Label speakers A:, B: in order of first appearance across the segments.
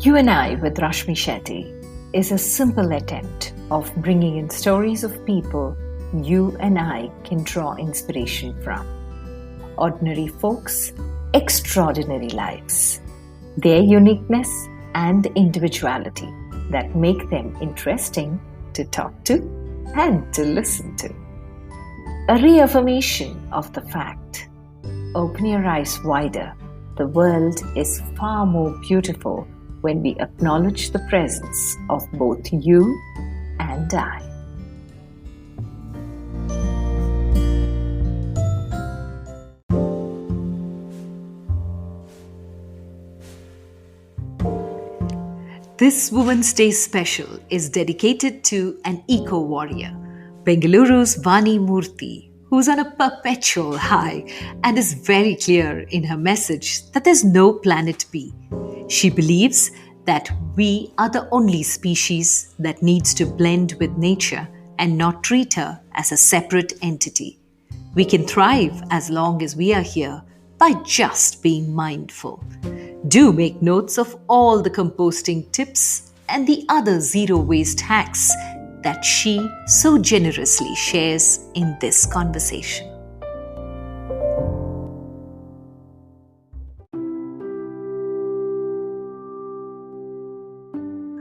A: You and I with Rashmi Shetty is a simple attempt of bringing in stories of people you and I can draw inspiration from. Ordinary folks, extraordinary lives. Their uniqueness and individuality that make them interesting to talk to and to listen to. A reaffirmation of the fact, open your eyes wider, the world is far more beautiful when we acknowledge the presence of both you and I. This Women's Day special is dedicated to an eco-warrior, Bengaluru's Vani Murthy, who's on a perpetual high and is very clear in her message that there's no planet B. She believes that we are the only species that needs to blend with nature and not treat her as a separate entity. We can thrive as long as we are here by just being mindful. Do make notes of all the composting tips and the other zero waste hacks that she so generously shares in this conversation.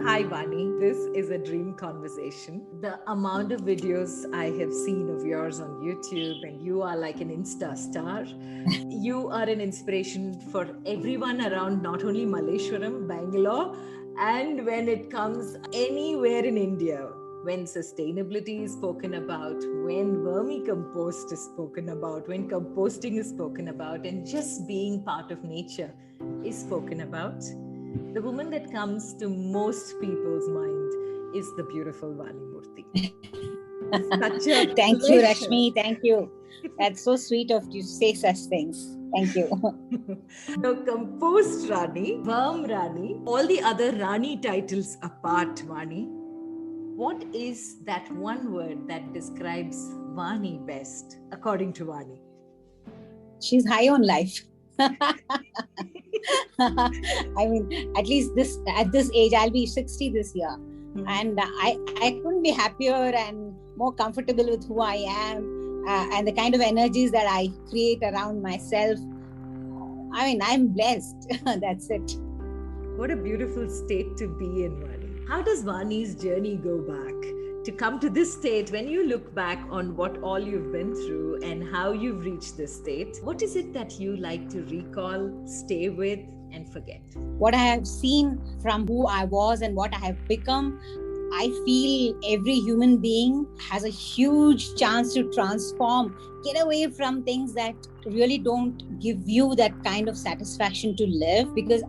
A: Hi Vani, this is a dream conversation. The amount of videos I have seen of yours on YouTube, and you are like an Insta star. You are an inspiration for everyone around, not only Malleshwaram, Bangalore, and when it comes anywhere in India. When sustainability is spoken about, when vermicompost is spoken about, when composting is spoken about, and just being part of nature is spoken about, the woman that comes to most people's mind is the beautiful Vani Murthy. Such a
B: Thank
A: pleasure.
B: you, Rashmi. Thank you. That's so sweet of you to say such things. Thank you.
A: Now, compost Rani, Varm Rani, all the other Rani titles apart, Vani, what is that one word that describes Vani best, according to Vani?
B: She's high on life. I mean, at least at this age, I'll be 60 this year. And I couldn't be happier and more comfortable with who I am and the kind of energies that I create around myself. I mean, I'm blessed. That's it.
A: What a beautiful state to be in, Vani. How does Vani's journey go back to come to this state? When you look back on what all you've been through and how you've reached this state, what is it that you like to recall, stay with, and forget?
B: What I have seen from who I was and what I have become, I feel every human being has a huge chance to transform, get away from things that really don't give you that kind of satisfaction to live. Because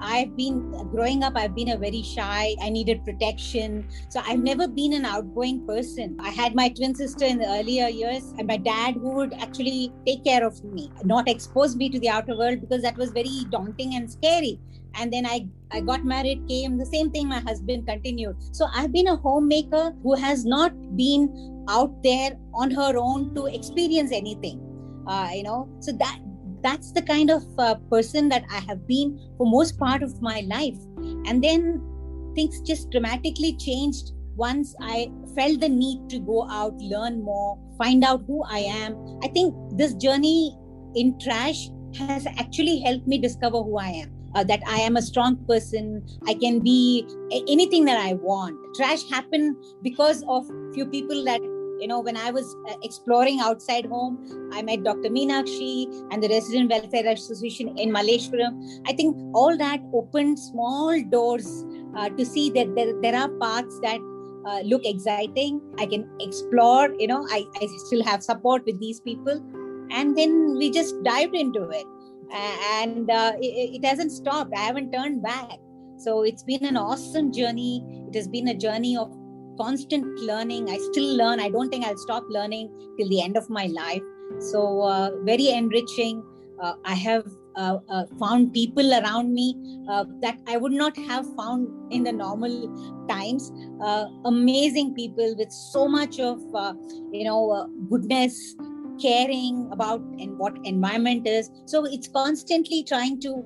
B: growing up, I've been a very shy, I needed protection. So I've never been an outgoing person. I had my twin sister in the earlier years and my dad who would actually take care of me, not expose me to the outer world because that was very daunting and scary. And then I got married, came, the same thing, my husband continued. So I've been a homemaker who has not been out there on her own to experience anything, so that's the kind of person that I have been for most part of my life. And then things just dramatically changed once I felt the need to go out, learn more, find out who I am. I think this journey in trash has actually helped me discover who I am. That I am a strong person. I can be anything that I want. Trash happened because of few people that, when I was exploring outside home, I met Dr. Meenakshi and the Resident Welfare Association in Malleshwaram. I think all that opened small doors to see that there are paths that look exciting. I can explore, I still have support with these people. And then we just dived into it. And it hasn't stopped. I haven't turned back. So it's been an awesome journey. It has been a journey of constant learning. I still learn. I don't think I'll stop learning till the end of my life. So very enriching. I have found people around me that I would not have found in the normal times. Amazing people with so much of goodness, caring about and what environment is. So it's constantly trying to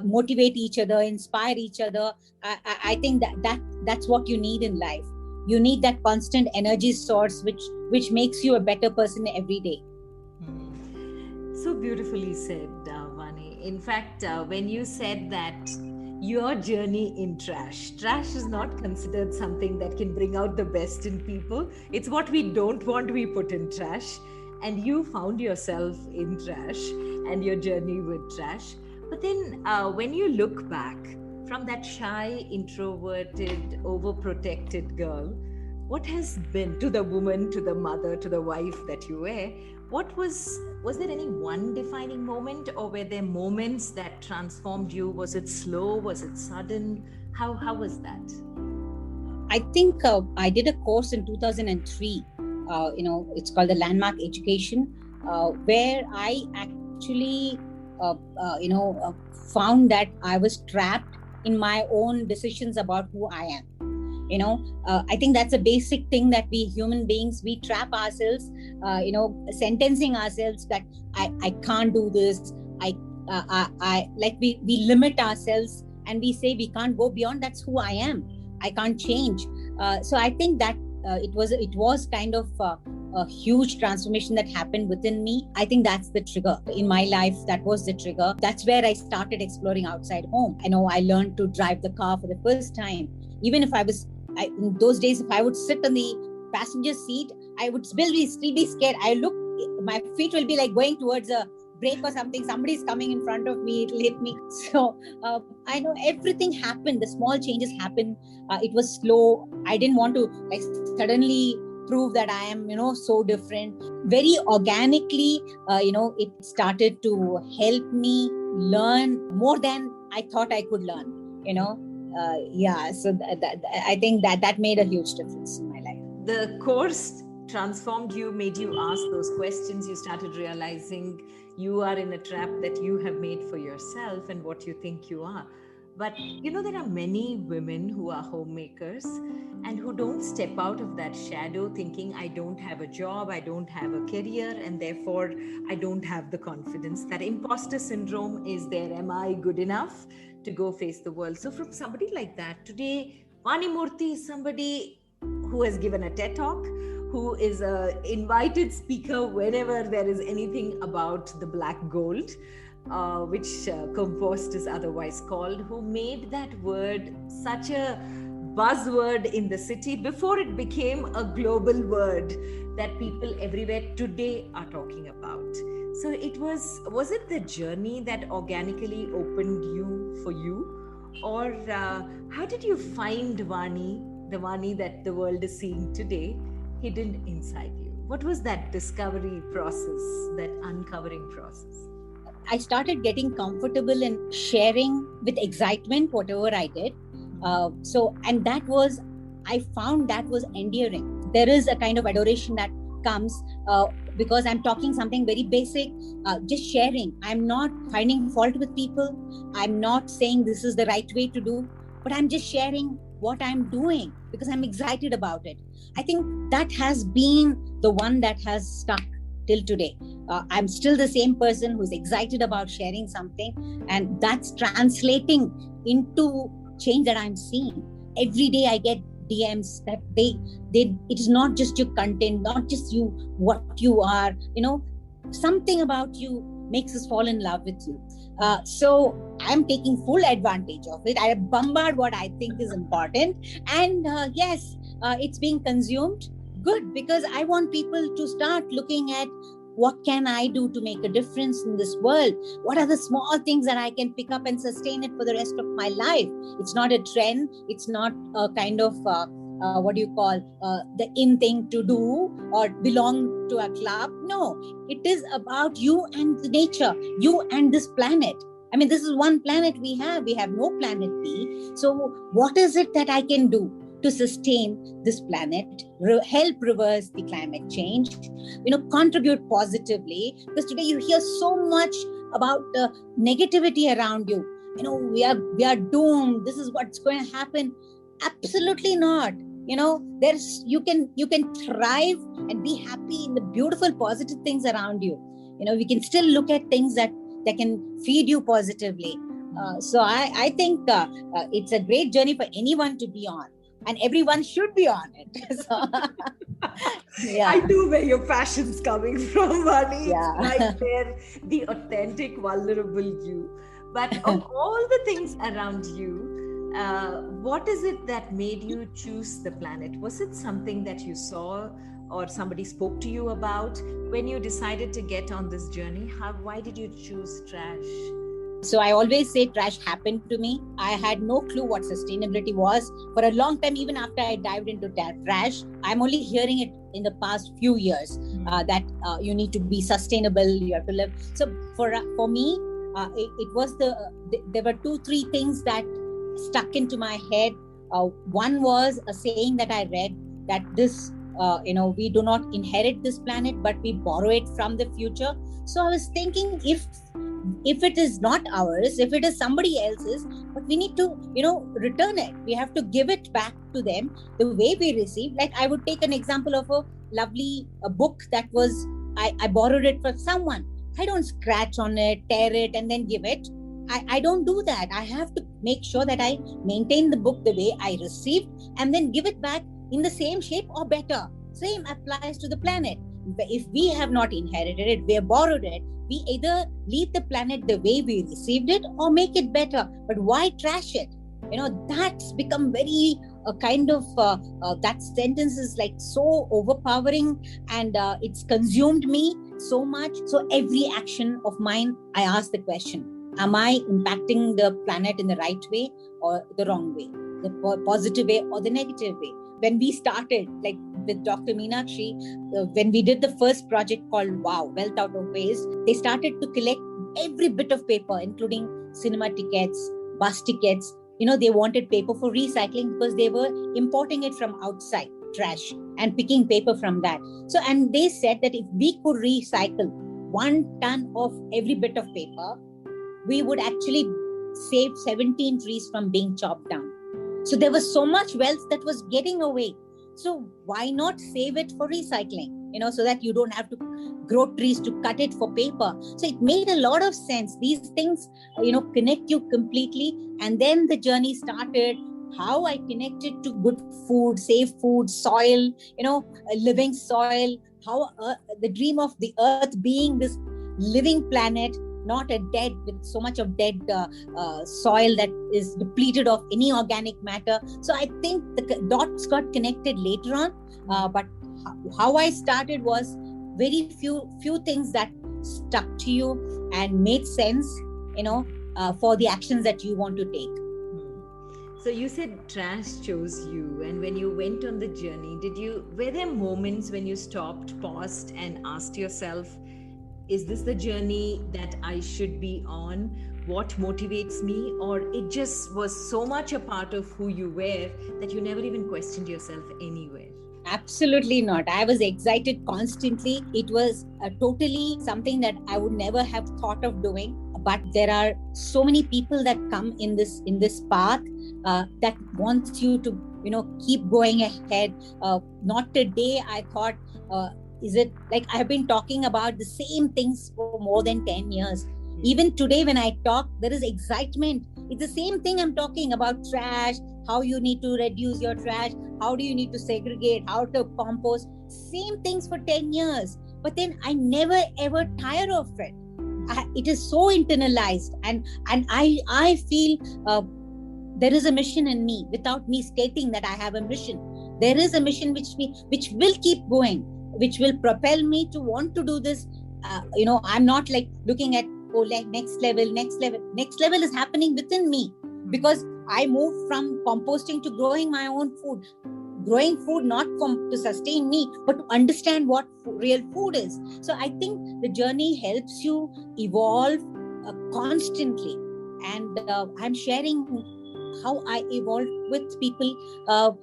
B: motivate each other, inspire each other. I think that's what you need in life. You need that constant energy source which makes you a better person every day.
A: So beautifully said, Vani. In fact, when you said that your journey in trash is not considered something that can bring out the best in people. It's what we don't want we put in trash. And you found yourself in trash and your journey with trash. But then when you look back from that shy, introverted, overprotected girl, what has been to the woman, to the mother, to the wife that you were, what was there any one defining moment, or were there moments that transformed you? Was it slow? Was it sudden? How was that?
B: I think I did a course in 2003. It's called the Landmark Education, where I actually, found that I was trapped in my own decisions about who I am. I think that's a basic thing that we human beings, we trap ourselves, sentencing ourselves that I can't do this. We limit ourselves and we say we can't go beyond. That's who I am. I can't change. So I think that it was kind of a huge transformation that happened within me. I think that's the trigger in my life. That was the trigger. That's where I started exploring outside home. I learned to drive the car for the first time. Even if in those days, if I would sit on the passenger seat, I would still be scared. My feet will be like going towards a brake or something. Somebody's coming in front of me, it'll hit me. So I know everything happened. The small changes happened. It was slow. I didn't want to suddenly prove that I am, so different. Very organically, it started to help me learn more than I thought I could learn, so I think that made a huge difference in my life.
A: The course transformed you, made you ask those questions. You started realizing you are in a trap that you have made for yourself and what you think you are. But there are many women who are homemakers and who don't step out of that shadow thinking, I don't have a job, I don't have a career, and therefore I don't have the confidence. That imposter syndrome is there. Am I good enough to go face the world? So from somebody like that, today, Vani Murthy is somebody who has given a TED Talk, who is an invited speaker whenever there is anything about the black gold, which compost is otherwise called, who made that word such a buzzword in the city before it became a global word that people everywhere today are talking about. So was it the journey that organically opened you for you? Or how did you find Vani, the Vani that the world is seeing today, hidden inside you? What was that discovery process, that uncovering process?
B: I started getting comfortable in sharing with excitement whatever I did. And I found that was endearing. There is a kind of adoration that comes because I'm talking something very basic, just sharing. I'm not finding fault with people. I'm not saying this is the right way to do, but I'm just sharing what I'm doing because I'm excited about it. I think that has been the one that has stuck till today. I'm still the same person who's excited about sharing something, and that's translating into change that I'm seeing. Every day I get DMs that it is not just your content, not just you, what you are, something about you makes us fall in love with you. So I'm taking full advantage of it. I bombard what I think is important, and yes, it's being consumed. Good, because I want people to start looking at what can I do to make a difference in this world? What are the small things that I can pick up and sustain it for the rest of my life? It's not a trend. It's not a kind of the in thing to do or belong to a club. No, it is about you and the nature, you and this planet. I mean, this is one planet we have. We have no planet B. So what is it that I can do to sustain this planet, help reverse the climate change, contribute positively? Because today you hear so much about negativity around you. We are doomed. This is what's going to happen. Absolutely not. there's you can thrive and be happy in the beautiful positive things around you. We can still look at things that can feed you positively. So I think it's a great journey for anyone to be on, and everyone should be on it. So, yeah.
A: I know where your passion's coming from, Vani.
B: Yeah.
A: It's right there, the authentic, vulnerable you. But of all the things around you, what is it that made you choose the planet? Was it something that you saw or somebody spoke to you about when you decided to get on this journey? Why did you choose trash?
B: So I always say trash happened to me. I had no clue what sustainability was for a long time. Even after I dived into trash, I'm only hearing it in the past few years that you need to be sustainable, you have to live. So for me, it was there were 2-3 things that stuck into my head. One was a saying that I read that this, we do not inherit this planet, but we borrow it from the future. So I was thinking, if it is not ours, if it is somebody else's, but we need to, return it. We have to give it back to them the way we receive. Like I would take an example of a lovely book that was, I borrowed it from someone. I don't scratch on it, tear it, and then give it. I don't do that. I have to make sure that I maintain the book the way I received and then give it back in the same shape or better. Same applies to the planet. If we have not inherited it, we have borrowed it, we either leave the planet the way we received it or make it better. But why trash it? That's become very kind of, that sentence is like so overpowering, and it's consumed me so much. So every action of mine, I ask the question, am I impacting the planet in the right way or the wrong way? The positive way or the negative way? When we started, like with Dr. Meenakshi, when we did the first project called WOW, Wealth Out of Waste, they started to collect every bit of paper, including cinema tickets, bus tickets. They wanted paper for recycling because they were importing it from outside, trash, and picking paper from that. So, and they said that if we could recycle 1 ton of every bit of paper, we would actually save 17 trees from being chopped down. So there was so much wealth that was getting away. So why not save it for recycling? So that you don't have to grow trees to cut it for paper. So it made a lot of sense. These things, connect you completely. And then the journey started. How I connected to good food, safe food, soil, a living soil. How the dream of the earth being this living planet, not a dead, with so much of dead soil that is depleted of any organic matter. So I think the dots got connected later on. But how I started was very few things that stuck to you and made sense, for the actions that you want to take.
A: So you said trash chose you, and when you went on the journey, were there moments when you stopped, paused, and asked yourself, is this the journey that I should be on? What motivates me? Or it just was so much a part of who you were that you never even questioned yourself anywhere?
B: Absolutely not. I was excited constantly. It was totally something that I would never have thought of doing. But there are so many people that come in this path that wants you to, keep going ahead. Not a day I thought, is it like I have been talking about the same things for more than 10 years. Even today when I talk, there is excitement. It's the same thing I'm talking about: trash, how you need to reduce your trash, how do you need to segregate, how to compost. Same things for 10 years. But then I never ever tire of it. It is so internalized, and I feel there is a mission in me without me stating that I have a mission. There is a mission which will keep going, which will propel me to want to do this. I'm not like looking at, like next level. Next level is happening within me, because I moved from composting to growing my own food. Growing food not to sustain me, but to understand what real food is. So I think the journey helps you evolve constantly. And I'm sharing how I evolved with people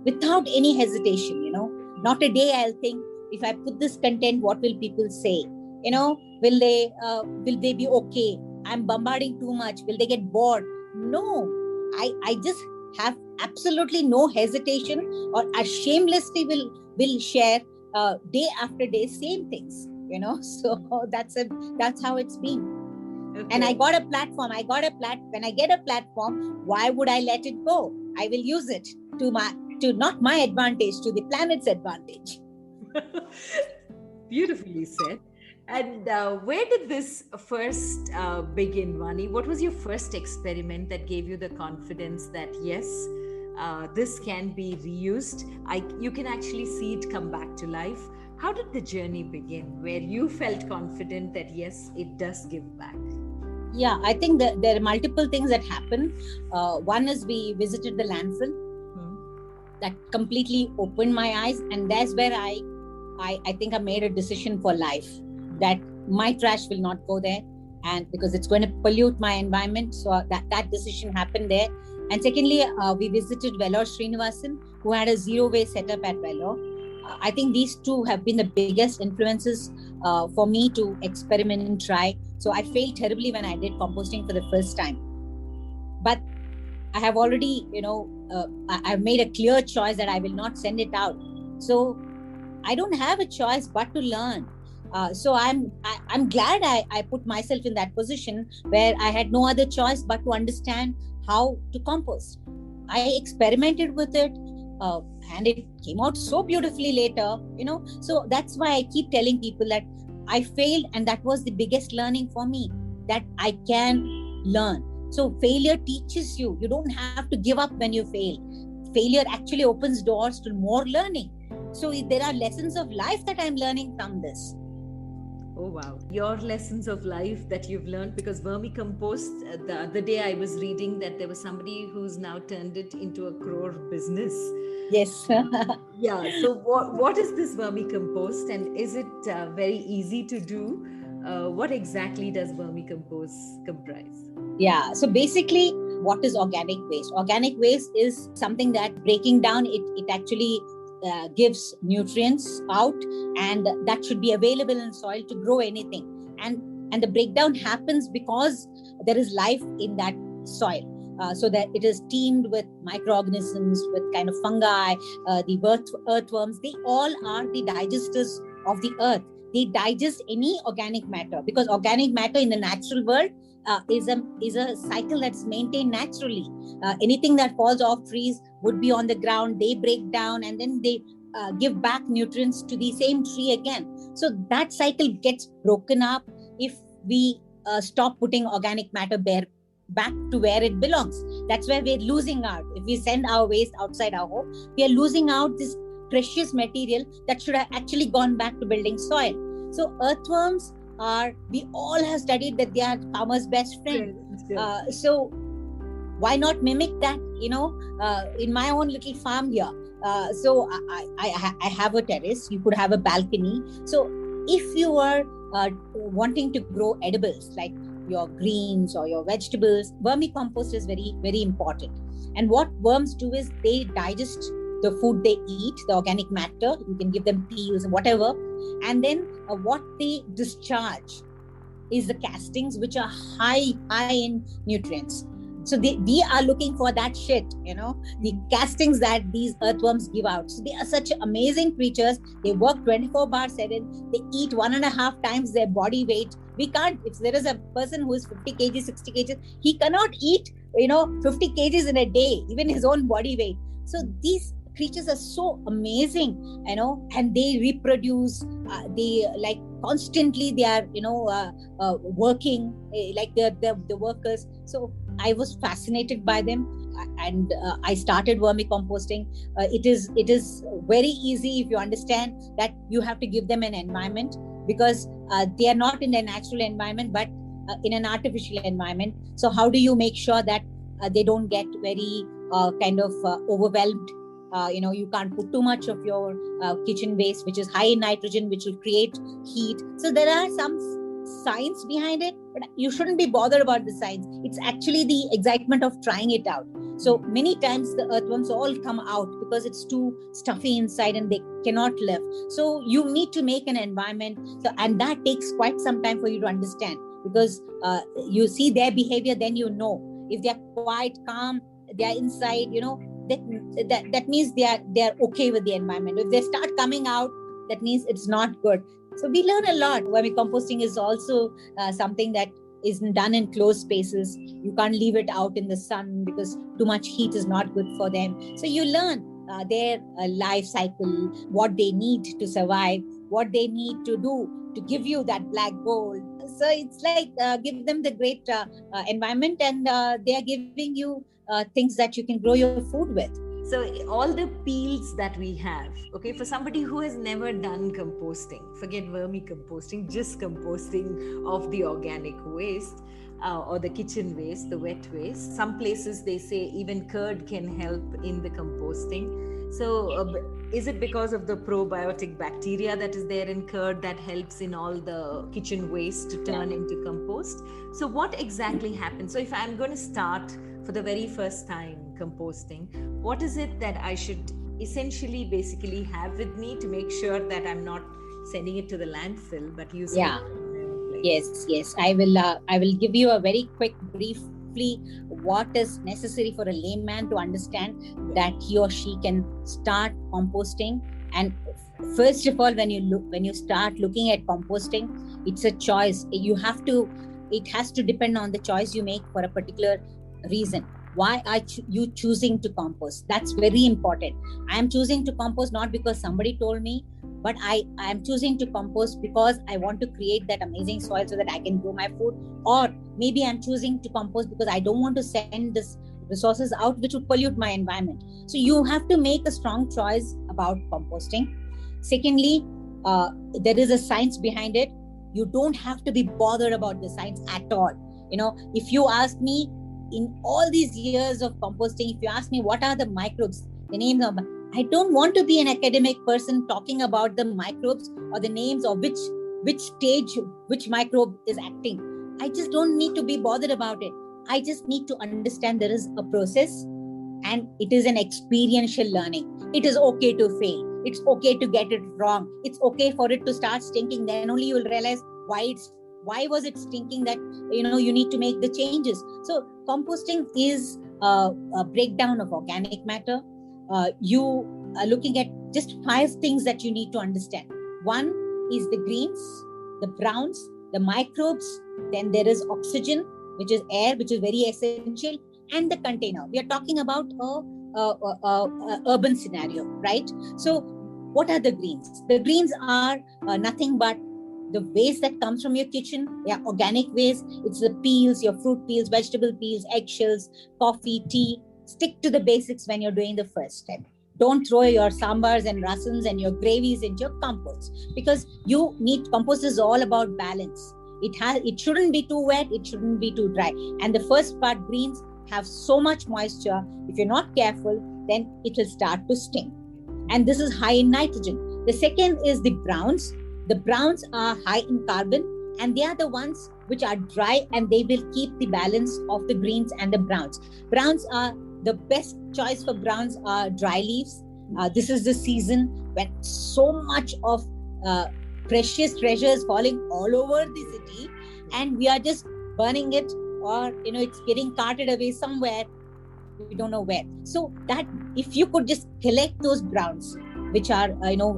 B: without any hesitation, Not a day I'll think, if I put this content, what will people say? Will they be okay? I'm bombarding too much. Will they get bored? No, I just have absolutely no hesitation, or as shamelessly will share day after day same things, so that's how it's been.
A: Okay.
B: And I got a platform. When I get a platform, why would I let it go? I will use it to not my advantage, to the planet's advantage.
A: Beautifully said. And where did this first begin, Vani? What was your first experiment that gave you the confidence that yes, this can be reused? You can actually see it come back to life. How did the journey begin, where you felt confident that yes, it does give back?
B: Yeah, I think that there are multiple things that happen. One is we visited the landfill. That completely opened my eyes, and that's where I think I made a decision for life that my trash will not go there, and because it's going to pollute my environment. So that decision happened there. And secondly, we visited Vellore Srinivasan, who had a zero waste setup at Vellore. I think these two have been the biggest influences for me to experiment and try. So I failed terribly when I did composting for the first time, but I have already, I've made a clear choice that I will not send it out. So I don't have a choice but to learn. So I'm glad I put myself in that position where I had no other choice but to understand how to compost. I experimented with it, and it came out so beautifully later, So that's why I keep telling people that I failed, and that was the biggest learning for me, that I can learn. So failure teaches you. You don't have to give up when you fail. Failure actually opens doors to more learning. So there are lessons of life that I'm learning from this.
A: Oh, wow. Your lessons of life that you've learned, because vermicompost, the other day I was reading that there was somebody who's now turned it into a crore business.
B: Yes.
A: Yeah. So what is this vermicompost, and is it very easy to do? What exactly does vermicompost comprise?
B: Yeah. So basically, what is organic waste? Organic waste is something that breaking down, it actually gives nutrients out, and that should be available in soil to grow anything. And the breakdown happens because there is life in that soil. So that it is teamed with microorganisms, with kind of fungi, the earthworms. They all are the digesters of the earth. They digest any organic matter, because organic matter in the natural world is a cycle that's maintained naturally. Anything that falls off trees would be on the ground. They break down, and then they give back nutrients to the same tree again. So that cycle gets broken up if we stop putting organic matter back to where it belongs. That's where we're losing out. If we send our waste outside our home, we are losing out this precious material that should have actually gone back to building soil. So earthworms we all have studied that they are farmer's best friend. So why not mimic that, in my own little farm here? So I have a terrace. You could have a balcony. So if you are wanting to grow edibles like your greens or your vegetables, vermicompost is very, very important. And what worms do is they digest the food they eat, the organic matter. You can give them peels, whatever. And then what they discharge is the castings, which are high in nutrients. So we are looking for that shit, the castings that these earthworms give out. So they are such amazing creatures. They work 24/7. They eat 1.5 times their body weight. We can't, if there is a person who is 50 kgs, 60 kgs, he cannot eat, 50 kgs in a day, even his own body weight. So these creatures are so amazing, and they reproduce. They like constantly they are, working like the workers. So I was fascinated by them, and I started vermicomposting. It is very easy if you understand that you have to give them an environment, because they are not in their natural environment, but in an artificial environment. So how do you make sure that they don't get very overwhelmed? You can't put too much of your kitchen waste, which is high in nitrogen, which will create heat. So there are some science behind it, but you shouldn't be bothered about the science. It's actually the excitement of trying it out. So many times the earthworms all come out because it's too stuffy inside and they cannot live. So you need to make an environment, and that takes quite some time for you to understand, because you see their behavior, then if they're quite calm, they're inside, that means they are okay with the environment. If they start coming out, that means it's not good. So we learn a lot. Composting is also something that is done in closed spaces. You can't leave it out in the sun because too much heat is not good for them. So you learn their life cycle, what they need to survive, what they need to do to give you that black gold. So it's like give them the great environment, and they are giving you things that you can grow your food with.
A: So all the peels that we have, okay, for somebody who has never done composting, forget vermicomposting, just composting of the organic waste or the kitchen waste, the wet waste. Some places they say even curd can help in the composting. So is it because of the probiotic bacteria that is there in curd that helps in all the kitchen waste to turn into compost? So what exactly happens? So if I'm going to start for the very first time composting, what is it that I should essentially basically have with me to make sure that I'm not sending it to the landfill but using it?
B: Yes, I will give you a very quick briefly what is necessary for a layman to understand that he or she can start composting. And first of all, when you start looking at composting, it's a choice. It has to depend on the choice you make for a particular reason. Why are you choosing to compost? That's very important. I am choosing to compost not because somebody told me, but I am choosing to compost because I want to create that amazing soil so that I can grow my food. Or maybe I'm choosing to compost because I don't want to send this resources out which would pollute my environment. So you have to make a strong choice about composting. Secondly, there is a science behind it. You don't have to be bothered about the science at all. If you ask me, in all these years of composting, if you ask me what are the microbes, the names of, I don't want to be an academic person talking about the microbes or the names of which stage which microbe is acting. I just don't need to be bothered about it. I just need to understand there is a process and it is an experiential learning. It is okay to fail. It's okay to get it wrong. It's okay for it to start stinking. Then only you will realize why was it stinking, that you need to make the changes. So composting is a breakdown of organic matter. You are looking at just 5 things that you need to understand. One is the greens, the browns, the microbes, then there is oxygen, which is air, which is very essential, and the container. We are talking about a urban scenario, right? So what are the greens? The greens are nothing but the waste that comes from your kitchen. Organic waste. It's the peels, your fruit peels, vegetable peels, eggshells, coffee, tea. Stick to the basics when you're doing the first step. Don't throw your sambars and rasams and your gravies into your compost, because compost is all about balance. It shouldn't be too wet, it shouldn't be too dry. And the first part, greens have so much moisture. If you're not careful, then it will start to stink. And this is high in nitrogen. The second is the browns. The browns are high in carbon, and they are the ones which are dry, and they will keep the balance of the greens and the browns. Browns are the best choice for browns are dry leaves. This is the season when so much of precious treasure is falling all over the city, and we are just burning it, or it's getting carted away somewhere. We don't know where. So that if you could just collect those browns, which are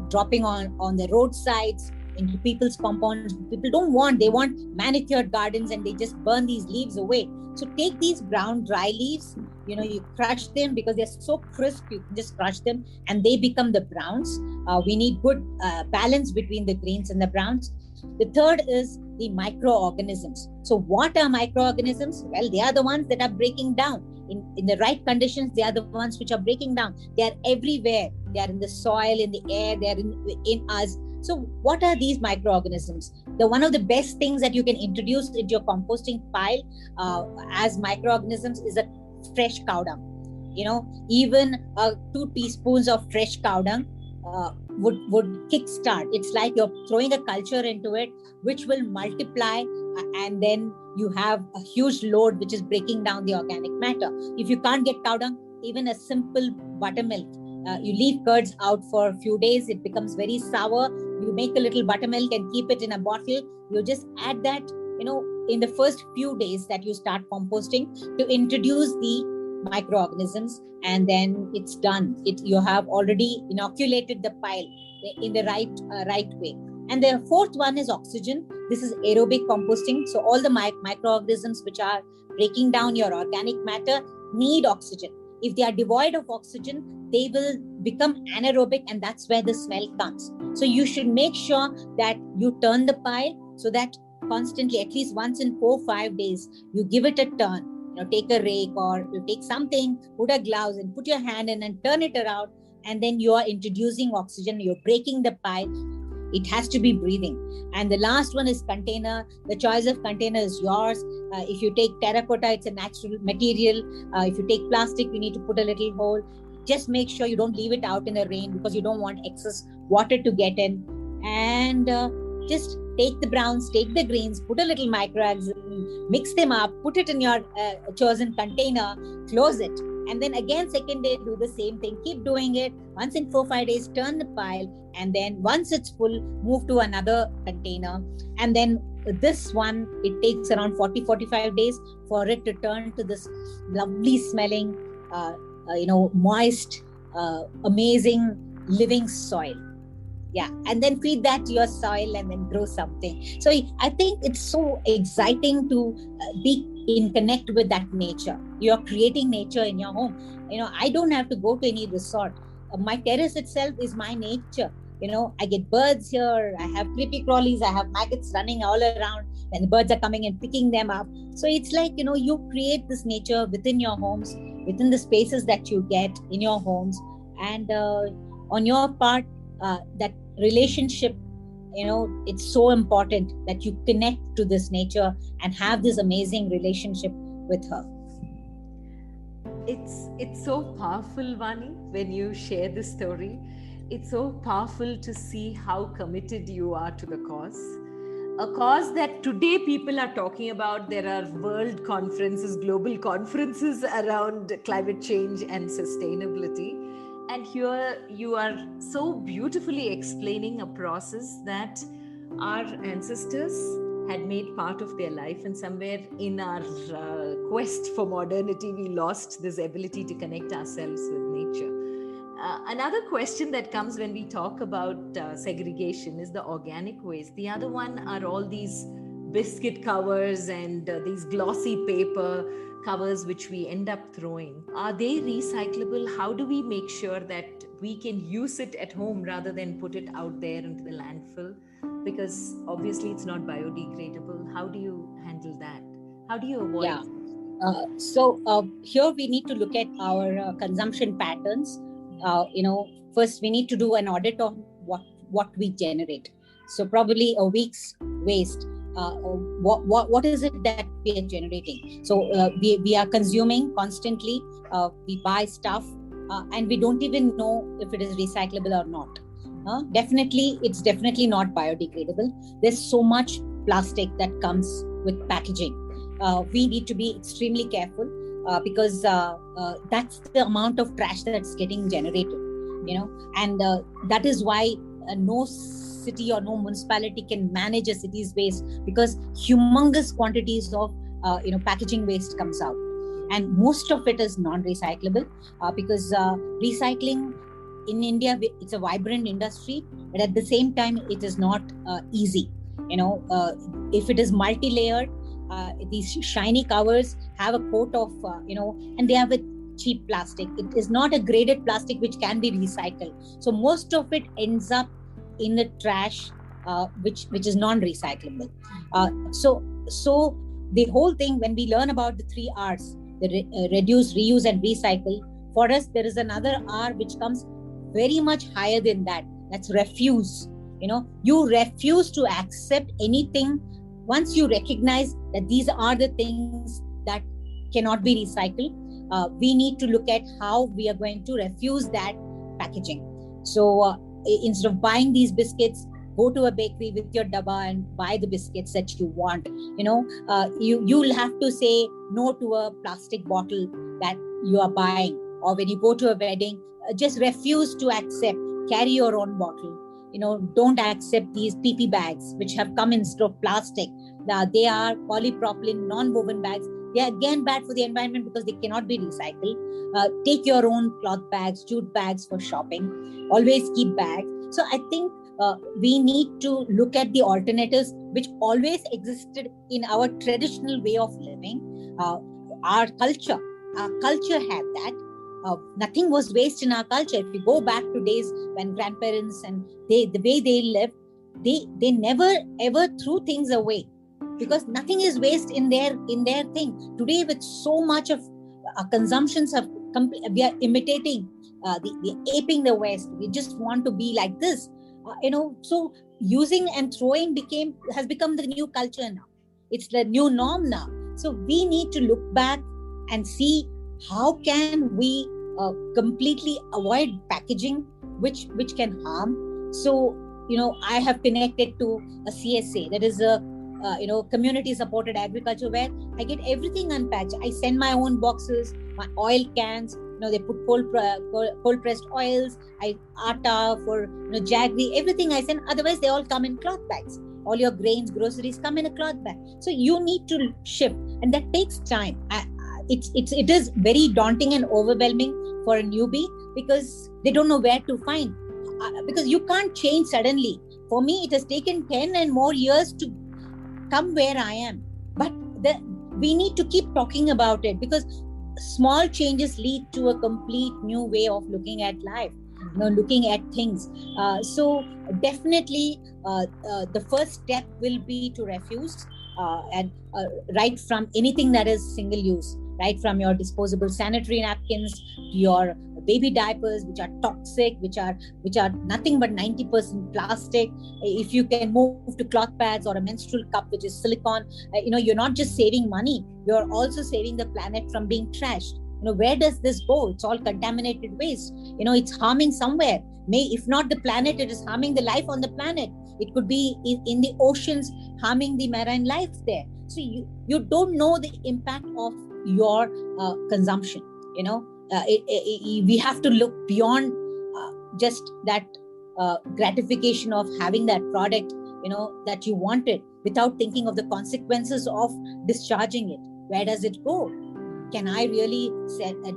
B: dropping on the roadsides, into people's compounds. People they want manicured gardens, and they just burn these leaves away. So take these brown dry leaves, you crush them because they're so crisp, you can just crush them and they become the browns. We need good balance between the greens and the browns. The third is the microorganisms. So what are microorganisms? Well, they are the ones that are breaking down. In the right conditions, they are the ones which are breaking down. They are everywhere. They are in the soil, in the air, they are in us. So what are these microorganisms? One of the best things that you can introduce into your composting pile as microorganisms is a fresh cow dung. Even 2 teaspoons of fresh cow dung would kickstart. It's like you're throwing a culture into it, which will multiply, and then you have a huge load which is breaking down the organic matter. If you can't get cow dung, even a simple buttermilk. You leave curds out for a few days, it becomes very sour. You make a little buttermilk and keep it in a bottle. You just add that, in the first few days that you start composting, to introduce the microorganisms, and then it's done. You have already inoculated the pile in the right way. And the fourth one is oxygen. This is aerobic composting. So all the microorganisms which are breaking down your organic matter need oxygen. If they are devoid of oxygen, they will become anaerobic, and that's where the smell comes. So you should make sure that you turn the pile so that constantly, at least once in 4-5 days, you give it a turn. Take a rake or you take something, put a gloves and put your hand in and turn it around, and then you are introducing oxygen. You're breaking the pile. It has to be breathing. And the last one is container. The choice of container is yours. If you take terracotta, it's a natural material. If you take plastic, you need to put a little hole. Just make sure you don't leave it out in the rain, because you don't want excess water to get in. And just take the browns, take the greens, put a little microorganism, mix them up, put it in your chosen container, close it. And then again, second day, do the same thing. Keep doing it. Once in 4-5 days, turn the pile. And then once it's full, move to another container. And then this one, it takes around 40-45 days for it to turn to this lovely smelling, moist, amazing living soil. Yeah, and then feed that to your soil and then grow something. So I think it's so exciting to be in connect with that nature. You're creating nature in your home. I don't have to go to any resort. My terrace itself is my nature. I get birds here. I have creepy crawlies. I have maggots running all around, and the birds are coming and picking them up. So it's like, you create this nature within your homes, within the spaces that you get in your homes. And on your part, that relationship, it's so important that you connect to this nature and have this amazing relationship with her.
A: It's so powerful, Vani, when you share this story. It's so powerful to see how committed you are to the cause. A cause that today people are talking about. There are world conferences, global conferences around climate change and sustainability. And here you are so beautifully explaining a process that our ancestors had made part of their life, and somewhere in our quest for modernity, we lost this ability to connect ourselves with nature. Another question that comes when we talk about segregation is the organic waste. The other one are all these biscuit covers and these glossy paper covers which we end up throwing. Are they recyclable? How do we make sure that we can use it at home rather than put it out there into the landfill? Because obviously it's not biodegradable. How do you handle that? How do you avoid?
B: Yeah. So here we need to look at our consumption patterns. First we need to do an audit of what we generate. So probably a week's waste. What is it that we are generating? So we are consuming constantly. We buy stuff and we don't even know if it is recyclable or not. It's definitely not biodegradable. There's so much plastic that comes with packaging. We need to be extremely careful because that's the amount of trash that's getting generated, and that is why no city or no municipality can manage a city's waste, because humongous quantities of packaging waste comes out, and most of it is non-recyclable because recycling in India, it's a vibrant industry, but at the same time it is not easy. If it is multi-layered, these shiny covers have a coat of and they have a cheap plastic. It is not a graded plastic which can be recycled, so most of it ends up in the trash, which is non-recyclable. So the whole thing, when we learn about the 3 R's, the reduce, reuse and recycle, for us there is another R which comes very much higher than that. That's refuse. You refuse to accept anything. Once you recognize that these are the things that cannot be recycled, we need to look at how we are going to refuse that packaging. So instead of buying these biscuits, go to a bakery with your dabba and buy the biscuits that you want. You'll have to say no to a plastic bottle that you are buying. Or when you go to a wedding, just refuse to accept, carry your own bottle. Don't accept these PP bags which have come instead of plastic. They are polypropylene non-woven bags. They are again bad for the environment because they cannot be recycled. Take your own cloth bags, jute bags for shopping. Always keep bags. So I think we need to look at the alternatives which always existed in our traditional way of living. Our culture had that. Nothing was waste in our culture. If you go back to days when grandparents and the way they lived, they never ever threw things away, because nothing is waste in their thing. Today, with so much of consumptions of we are imitating, the aping the West. We just want to be like this, so using and throwing has become the new culture now. It's the new norm now. So we need to look back and see how can we completely avoid packaging which can harm. So I have connected to a CSA, that is a community supported agriculture, where I get everything unpacked. I send my own boxes, my oil cans. They put cold pressed oils, atta for jaggery, everything I send. Otherwise, they all come in cloth bags. All your grains, groceries come in a cloth bag. So you need to shift, and that takes time. It is very daunting and overwhelming for a newbie, because they don't know where to find. Because you can't change suddenly. For me, it has taken 10 and more years to come where I am. But we need to keep talking about it, because small changes lead to a complete new way of looking at life, looking at things. So definitely the first step will be to refuse, and right from anything that is single use, right from your disposable sanitary napkins to your baby diapers, which are toxic, which are nothing but 90% plastic. If you can move to cloth pads or a menstrual cup, which is silicone, you're not just saving money, you're also saving the planet from being trashed. Where does this go? It's all contaminated waste. It's harming somewhere. If not the planet, it is harming the life on the planet. It could be in the oceans, harming the marine life there. So you don't know the impact of your consumption. We have to look beyond just that gratification of having that product, that you wanted, without thinking of the consequences of discharging it. Where does it go? Can I really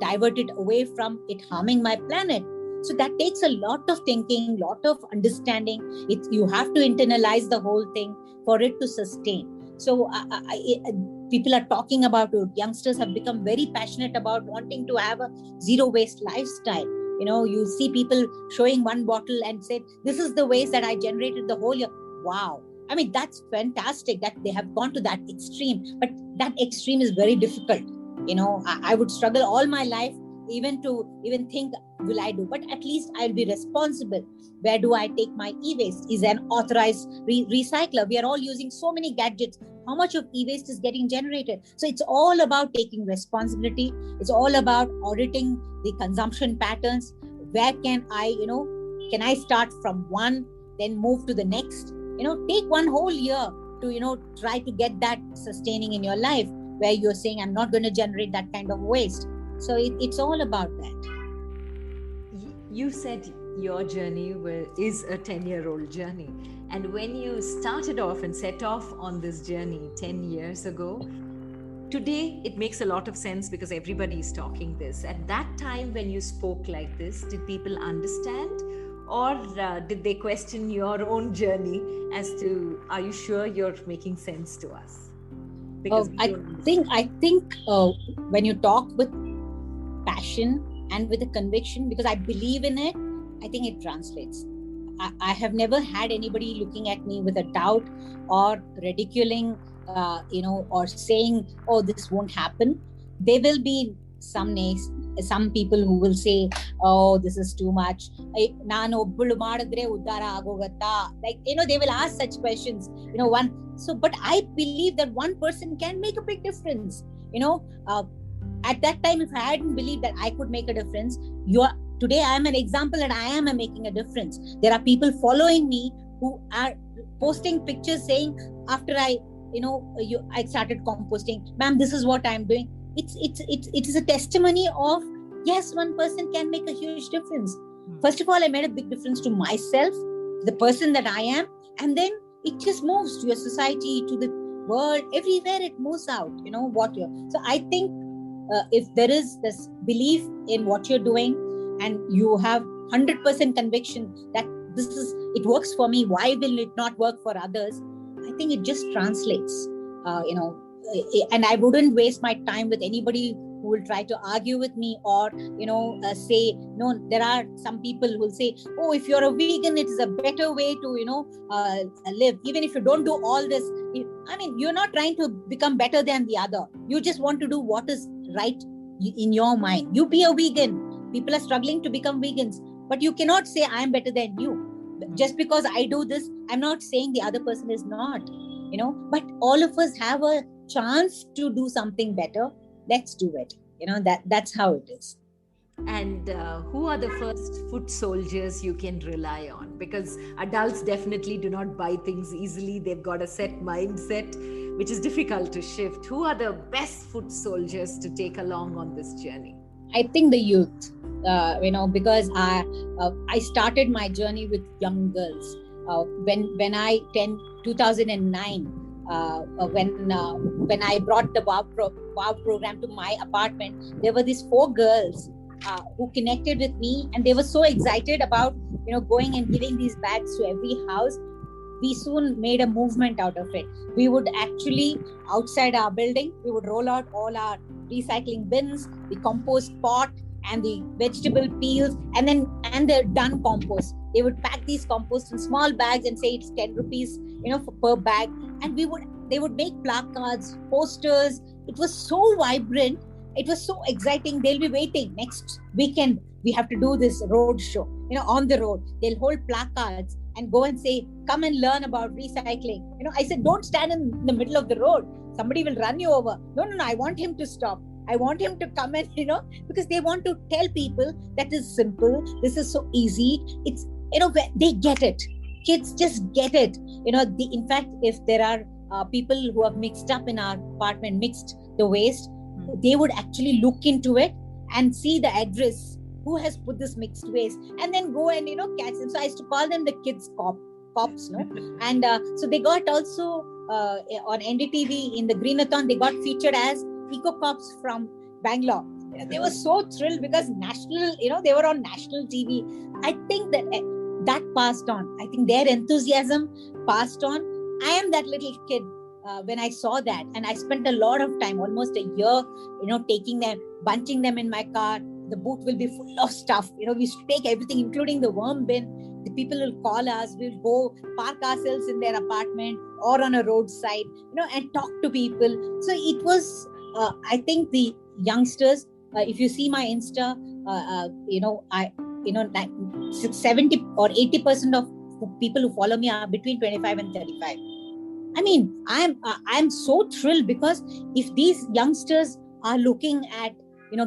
B: divert it away from it harming my planet? So that takes a lot of thinking, lot of understanding. You have to internalize the whole thing for it to sustain. So people are talking about it. Youngsters have become very passionate about wanting to have a zero waste lifestyle. You see people showing one bottle and say, this is the waste that I generated the whole year. Wow. I mean, that's fantastic that they have gone to that extreme, but that extreme is very difficult. I would struggle all my life even think, will I do? But at least I'll be responsible. Where do I take my e-waste? Is an authorized recycler. We are all using so many gadgets. How much of e-waste is getting generated? So it's all about taking responsibility. It's all about auditing the consumption patterns. Where can I start from one, then move to the next? Take one whole year to, try to get that sustaining in your life, where you're saying, I'm not going to generate that kind of waste. So it's all about that.
A: You said your journey is a 10-year-old journey. And when you started off and set off on this journey 10 years ago, today it makes a lot of sense because everybody is talking this. At that time when you spoke like this, did people understand? Or did they question your own journey as to, are you sure you're making sense to us? Because
B: I think when you talk with passion and with a conviction, because I believe in it, I think it translates. I have never had anybody looking at me with a doubt or ridiculing, or saying, oh, this won't happen. There will be some people who will say, oh, this is too much. Like, they will ask such questions, but I believe that one person can make a big difference. At that time, if I hadn't believed that I could make a difference, today I am an example that I am making a difference. There are people following me who are posting pictures saying, after I started composting, ma'am, this is what I'm doing. It is a testimony of, yes, one person can make a huge difference. First of all, I made a big difference to myself, the person that I am, and then it just moves to your society, to the world, everywhere it moves out. So I think if there is this belief in what you're doing, and you have 100% conviction that it works for me, why will it not work for others? I think it just translates. And I wouldn't waste my time with anybody who will try to argue with me, or say no. There are some people who will say, oh, if you're a vegan, it is a better way to live, even if you don't do all this. I mean, you're not trying to become better than the other. You just want to do what is right in your mind. You be a vegan. People are struggling to become vegans, but you cannot say I am better than you. Just because I do this, I'm not saying the other person is not. But all of us have a chance to do something better. Let's do it. That's how it is.
A: And who are the first foot soldiers you can rely on? Because adults definitely do not buy things easily. They've got a set mindset, which is difficult to shift. Who are the best foot soldiers to take along on this journey?
B: I think the youth, because I started my journey with young girls. When I 2009, when I brought the WOW program to my apartment, there were these 4 girls who connected with me, and they were so excited about going and giving these bags to every house. We soon made a movement out of it. We would actually, outside our building, we would roll out all our recycling bins, the compost pot, and the vegetable peels, and the done compost. They would pack these compost in small bags and say it's 10 rupees, per bag. And they would make placards, posters. It was so vibrant. It was so exciting. They'll be waiting next weekend. We have to do this road show, on the road. They'll hold placards and go and say, come and learn about recycling. I said, don't stand in the middle of the road. Somebody will run you over. No, I want him to stop. I want him to come and, because they want to tell people that is simple. This is so easy. It's, they get it. Kids just get it. In fact, if there are people who have mixed up in our apartment, mixed the waste, they would actually look into it and see the address, who has put this mixed waste, and then go and, catch them. So I used to call them the kids cops, and so they got also on NDTV in the Greenathon, they got featured as Eco Cops from Bangalore. They were so thrilled because national, they were on national TV. I think that passed on. I think their enthusiasm passed on. I am that little kid when I saw that, and I spent a lot of time, almost a year, taking them, bunching them in my car. The boot will be full of stuff. We used to take everything, including the worm bin. The people will call us. We'll go park ourselves in their apartment or on a roadside, and talk to people. So it was, I think the youngsters, if you see my Insta, 70 or 80% of people who follow me are between 25 and 35. I mean, I'm so thrilled, because if these youngsters are looking at,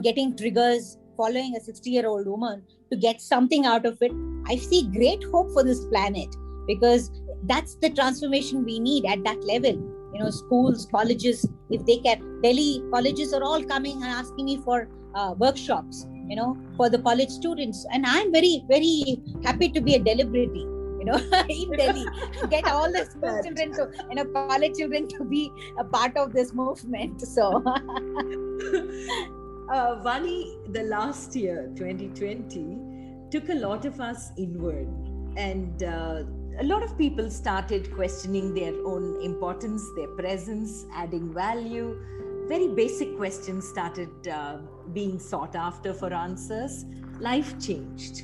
B: getting triggers, following a 60-year-old woman to get something out of it, I see great hope for this planet, because that's the transformation we need at that level. Schools, colleges, if they can, Delhi colleges are all coming and asking me for workshops, for the college students. And I'm very, very happy to be a celebrity, in Delhi, get all the school children to, college children to be a part of this movement. So,
A: Vani, the last year, 2020, took a lot of us inward, and a lot of people started questioning their own importance, their presence, adding value. Very basic questions started being sought after for answers. Life changed.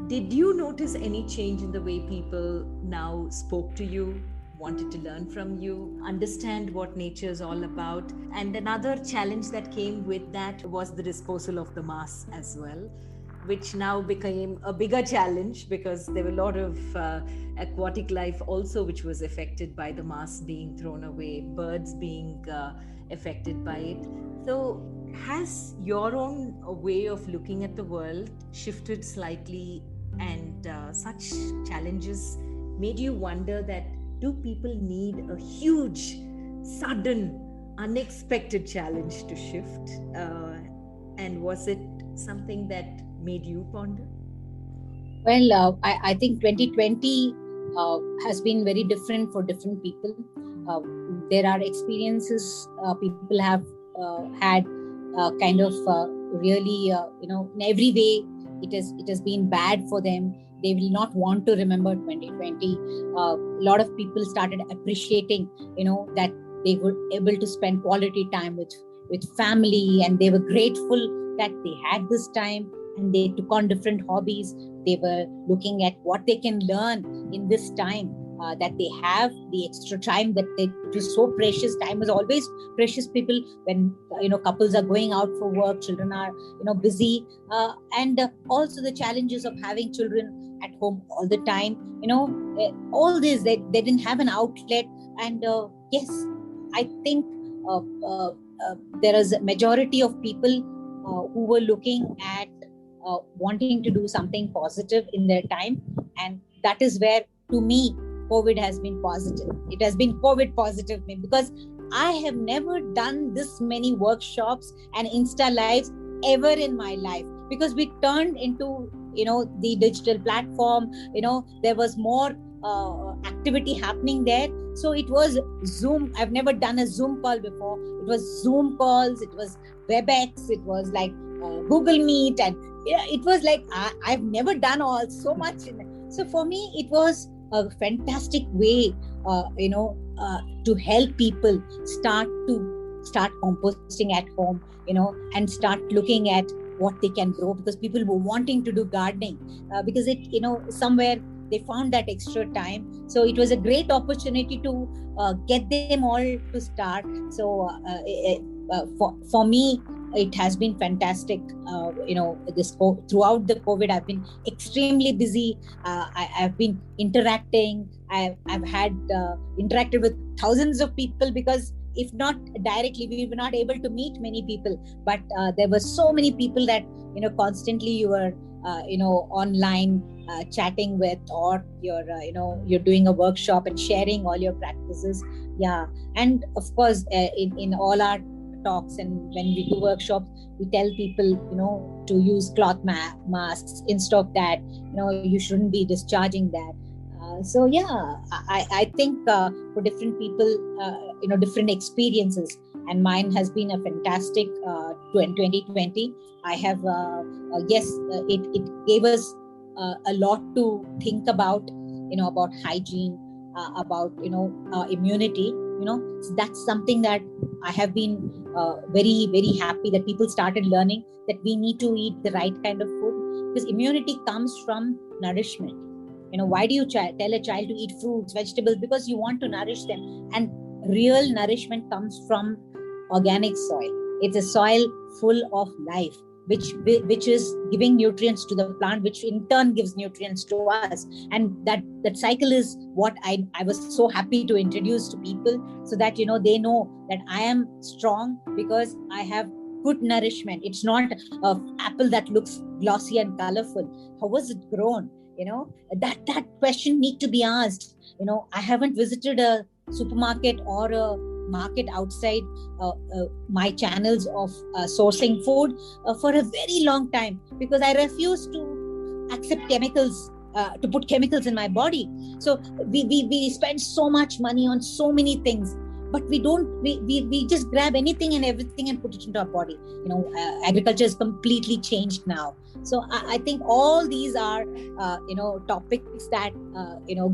A: Did you notice any change in the way people now spoke to you, wanted to learn from you, understand what nature is all about? And another challenge that came with that was the disposal of the mass as well, which now became a bigger challenge, because there were a lot of aquatic life also which was affected by the mass being thrown away, birds being affected by it. So has your own way of looking at the world shifted slightly, and such challenges made you wonder that do people need a huge, sudden, unexpected challenge to shift? And was it something that made you ponder?
B: Well, I think 2020 has been very different for different people. Uh, there are experiences people have had kind of really, in every way, it has been bad for them. They will not want to remember 2020. A lot of people started appreciating, that they were able to spend quality time with family, and they were grateful that they had this time, and they took on different hobbies. They were looking at what they can learn in this time, that they have the extra time, it was so precious. Time is always precious, people, when couples are going out for work, children are busy, and also the challenges of having children at home all the time. All this, they didn't have an outlet. And yes, I think there is a majority of people who were looking at wanting to do something positive in their time. And that is where, to me, COVID has been positive. It has been COVID positive, because I have never done this many workshops and Insta lives ever in my life, because we turned into the digital platform. There was more activity happening there. So it was Zoom. I've never done a Zoom call before. It was Zoom calls, it was WebEx, it was like Google Meet, and it was like I've never done all so much. So for me, it was a fantastic way, to help people start composting at home, and start looking at what they can grow, because people were wanting to do gardening, because it, somewhere they found that extra time. So it was a great opportunity to get them all to start. So for me, it has been fantastic. Throughout the COVID, I've been extremely busy. I've been interacting. I've had interacted with thousands of people, because if not directly, we were not able to meet many people. But there were so many people that constantly you were online chatting with, or you're doing a workshop and sharing all your practices. Yeah, and of course, in all our talks and when we do workshops, we tell people to use cloth masks. Instead of that, you shouldn't be discharging that. So yeah, I think for different people, different experiences, and mine has been a fantastic 2020. I have it gave us a lot to think about, about hygiene, about immunity. So that's something that I have been very, very happy that people started learning, that we need to eat the right kind of food, because immunity comes from nourishment. Why do you tell a child to eat fruits, vegetables? Because you want to nourish them. And real nourishment comes from organic soil. It's a soil full of life, which is giving nutrients to the plant, which in turn gives nutrients to us. And that cycle is what I was so happy to introduce to people, so that they know that I am strong because I have good nourishment. It's not an apple that looks glossy and colorful. How was it grown? That question need to be asked. I haven't visited a supermarket or a market outside my channels of sourcing food for a very long time, because I refuse to accept chemicals, to put chemicals in my body. So we spend so much money on so many things, but we just grab anything and everything and put it into our body. Agriculture is completely changed now. So I think all these are topics that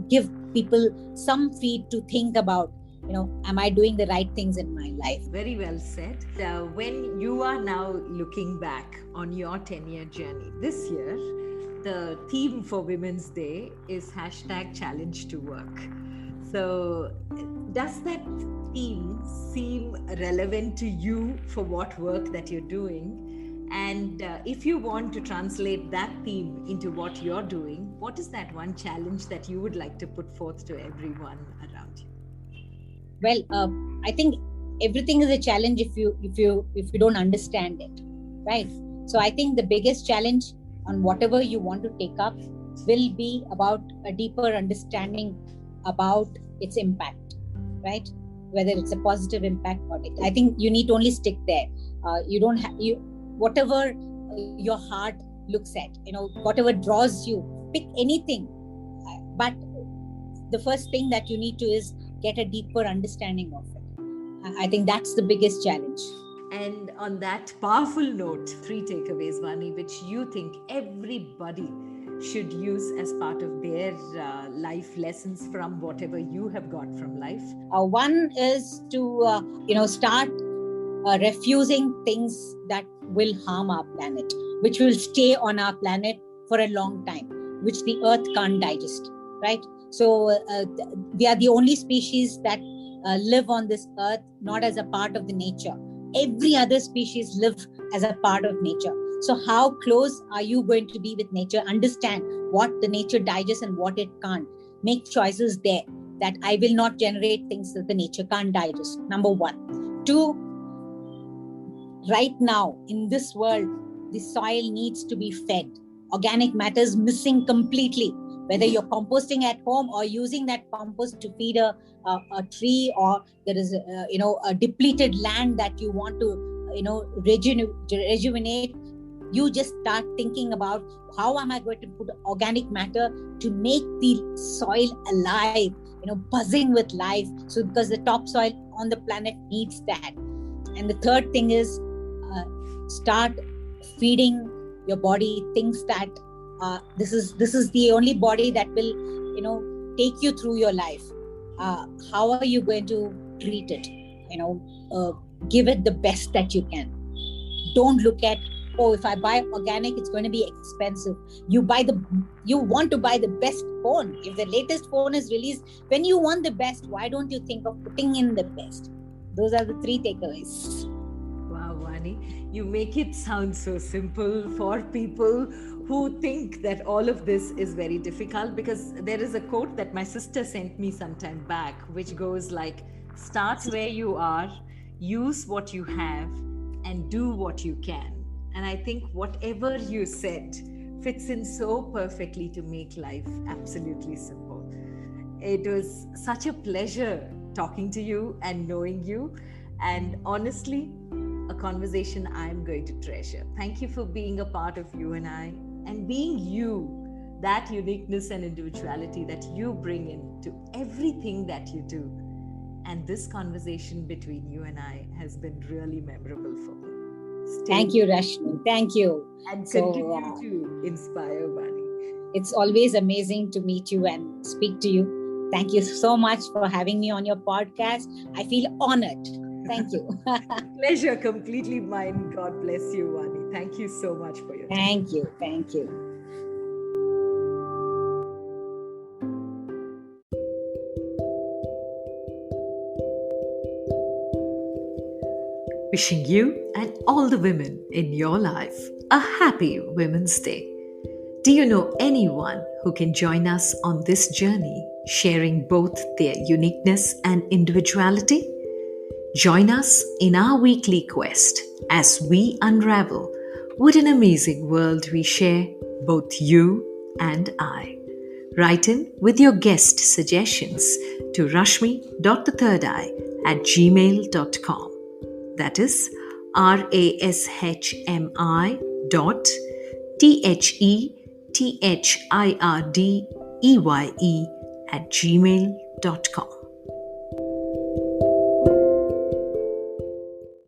B: give people some feed to think about. Am I doing the right things in my life?
A: Very well said. When you are now looking back on your 10-year journey, this year, the theme for Women's Day is #ChallengeToWork. So does that theme seem relevant to you for what work that you're doing? And if you want to translate that theme into what you're doing, what is that one challenge that you would like to put forth to everyone around you?
B: Well, I think everything is a challenge if you don't understand it, right? So I think the biggest challenge on whatever you want to take up will be about a deeper understanding about its impact, right? Whether it's a positive impact or not. I think you need to only stick there. You don't have whatever your heart looks at, whatever draws you, pick anything, but the first thing that you need to is get a deeper understanding of it. I think that's the biggest challenge.
A: And on that powerful note, 3 takeaways, Vani, which you think everybody should use as part of their life lessons from whatever you have got from life.
B: One is to start refusing things that will harm our planet, which will stay on our planet for a long time, which the earth can't digest, right? So we are the only species that live on this earth, not as a part of the nature. Every other species live as a part of nature. So how close are you going to be with nature? Understand what the nature digests and what it can't. Make choices there, that I will not generate things that the nature can't digest. Number 1. 2, right now in this world, the soil needs to be fed. Organic matter is missing completely. Whether you're composting at home or using that compost to feed a tree, or there is a depleted land that you want to rejuvenate, you just start thinking about how am I going to put organic matter to make the soil alive, buzzing with life. So because the topsoil on the planet needs that. And the third thing is start feeding your body things that this is the only body that will take you through your life. How are you going to treat it? Give it the best that you can. Don't look at, if I buy organic, it's going to be expensive. You want to buy the best phone. If the latest phone is released, when you want the best, why don't you think of putting in the best? Those are the 3 takeaways.
A: Wow, Vani, you make it sound so simple for people who think that all of this is very difficult, because there is a quote that my sister sent me some time back, which goes like, start where you are, use what you have, and do what you can. And I think whatever you said fits in so perfectly to make life absolutely simple. It was such a pleasure talking to you and knowing you. And honestly, a conversation I'm going to treasure. Thank you for being a part of You and I, and being you, that uniqueness and individuality that you bring into everything that you do. And this conversation between you and I has been really memorable for me.
B: Thank you, Rashmi. Thank you.
A: And continue to inspire, Vani.
B: It's always amazing to meet you and speak to you. Thank you so much for having me on your podcast. I feel honored. Thank you.
A: Pleasure completely mine. God bless you, Vani. Thank you so much for your time.
B: Thank you. Thank you.
A: Wishing you and all the women in your life a happy Women's Day. Do you know anyone who can join us on this journey, sharing both their uniqueness and individuality? Join us in our weekly quest as we unravel what an amazing world we share, both you and I. Write in with your guest suggestions to rashmi.thethirdeye@gmail.com. That is rashmi.thhirdeye@gmail.com.